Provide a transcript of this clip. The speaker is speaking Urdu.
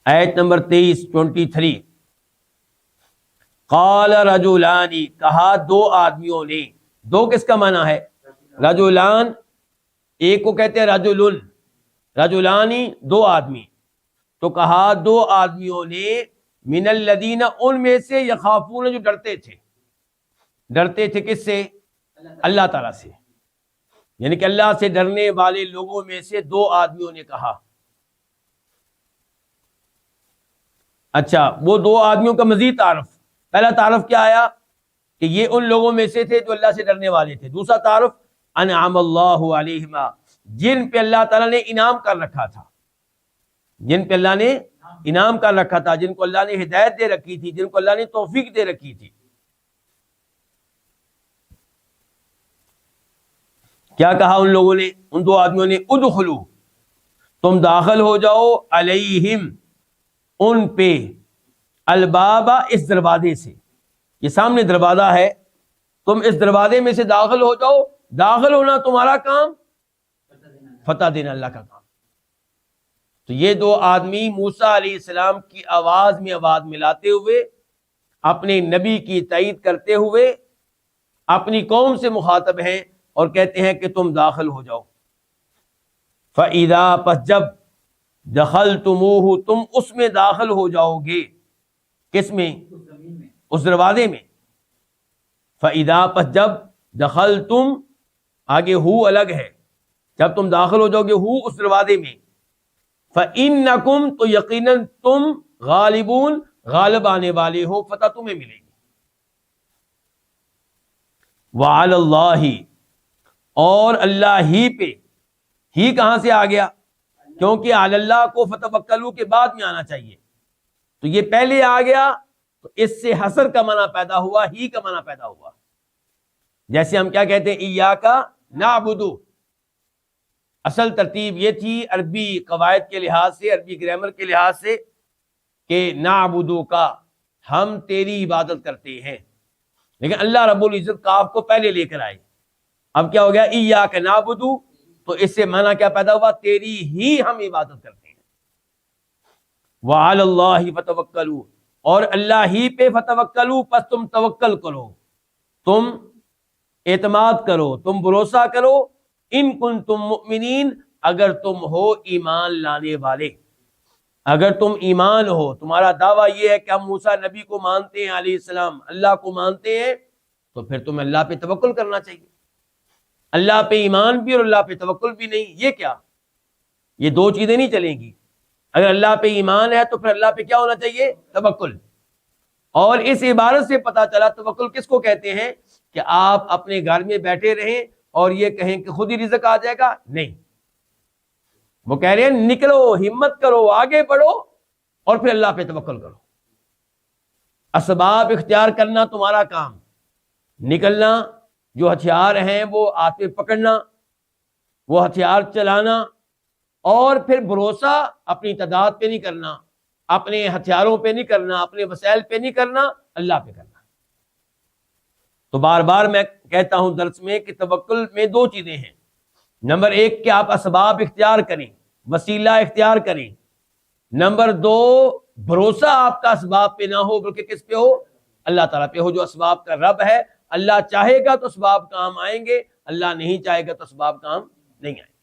آیت نمبر 23 قال رجلان، کہا دو آدمیوں نے. دو کس کا معنی ہے؟ رجلان. ایک کو کہتے ہیں رجلن، رجلانی دو آدمی. تو کہا دو آدمیوں نے من الذین، ان میں سے یخافون جو ڈرتے تھے. ڈرتے تھے کس سے؟ اللہ تعالیٰ سے. یعنی کہ اللہ سے ڈرنے والے لوگوں میں سے دو آدمیوں نے کہا. اچھا، وہ دو آدمیوں کا مزید تعارف. پہلا تعارف کیا آیا کہ یہ ان لوگوں میں سے تھے جو اللہ سے ڈرنے والے تھے. دوسرا تعارف انعم اللہ علیہما، جن پہ اللہ تعالیٰ نے انعام کر رکھا تھا. جن پہ اللہ نے انعام کر رکھا تھا، جن کو اللہ نے ہدایت دے رکھی تھی، جن کو اللہ نے توفیق دے رکھی تھی. کیا کہا ان لوگوں نے، ان دو آدمیوں نے؟ ادخلو، تم داخل ہو جاؤ، علیہم، ان پہ، البابا، اس دروازے سے. یہ سامنے دروازہ ہے، تم اس دروازے میں سے داخل ہو جاؤ. داخل ہونا تمہارا کام، فتح دینا اللہ کا کام. تو یہ دو آدمی موسیٰ علیہ السلام کی آواز میں آواز ملاتے ہوئے، اپنے نبی کی تائید کرتے ہوئے اپنی قوم سے مخاطب ہیں اور کہتے ہیں کہ تم داخل ہو جاؤ. فَإِذَا، پس جب، دخلتموہ، تم اس میں داخل ہو جاؤ گے. کس میں؟ اس دروازے میں. فَإِذَا، پس جب، دخلتم، آگے ہو الگ ہے، جب تم داخل ہو جاؤ گے ہو اس دروازے میں. فَإِنَّكُمْ، تو یقیناً تم، غالبون، غالب آنے والے ہو، فتح تمہیں ملے گی. وَعَلَى اللَّهِ، اور اللہ ہی پہ. ہی کہاں سے آ گیا؟ کیونکہ علی اللہ کو فتوکلوا کے بعد میں آنا چاہیے، تو یہ پہلے آ گیا، تو اس سے حصر کا معنی پیدا ہوا، ہی کا معنی پیدا ہوا. جیسے ہم کیا کہتے ہیں، ایاک نعبد. اصل ترتیب یہ تھی عربی قواعد کے لحاظ سے، عربی گرامر کے لحاظ سے، کہ نعبدو کا، ہم تیری عبادت کرتے ہیں. لیکن اللہ رب العزت کاف کو پہلے لے کر آئے. اب کیا ہو گیا، ایاک نعبد، تو اس سے معنی کیا پیدا ہوا، تیری ہی ہم عبادت کرتے ہیں. وعلی اللہ فتوکلوا، اور اللہ ہی پہ فتوکلوا، پس تم توکل کرو، تم اعتماد کرو، تم بھروسہ کرو. ان کنتم مؤمنین، اگر تم ہو ایمان لانے والے. اگر تم ایمان ہو، تمہارا دعویٰ یہ ہے کہ ہم موسیٰ نبی کو مانتے ہیں، علیہ السلام اللہ کو مانتے ہیں، تو پھر تمہیں اللہ پہ توکل کرنا چاہیے. اللہ پہ ایمان بھی اور اللہ پہ توکل بھی نہیں، یہ کیا؟ یہ دو چیزیں نہیں چلیں گی. اگر اللہ پہ ایمان ہے تو پھر اللہ پہ کیا ہونا چاہیے؟ توکل. اور اس عبارت سے پتہ چلا توکل کس کو کہتے ہیں، کہ آپ اپنے گھر میں بیٹھے رہیں اور یہ کہیں کہ خود ہی رزق آ جائے گا. نہیں، وہ کہہ رہے ہیں نکلو، ہمت کرو، آگے بڑھو، اور پھر اللہ پہ توکل کرو. اسباب اختیار کرنا تمہارا کام، نکلنا، جو ہتھیار ہیں وہ ہاتھ میں پکڑنا، وہ ہتھیار چلانا، اور پھر بھروسہ اپنی تعداد پہ نہیں کرنا، اپنے ہتھیاروں پہ نہیں کرنا، اپنے وسائل پہ نہیں کرنا، اللہ پہ کرنا. تو بار بار میں کہتا ہوں درس میں کہ توکل میں دو چیزیں ہیں. نمبر ایک کہ آپ اسباب اختیار کریں، وسیلہ اختیار کریں. نمبر دو، بھروسہ آپ کا اسباب پہ نہ ہو بلکہ کس پہ ہو؟ اللہ تعالیٰ پہ ہو، جو اسباب کا رب ہے. اللہ چاہے گا تو اسباب کام آئیں گے، اللہ نہیں چاہے گا تو اسباب کام نہیں آئیں گے.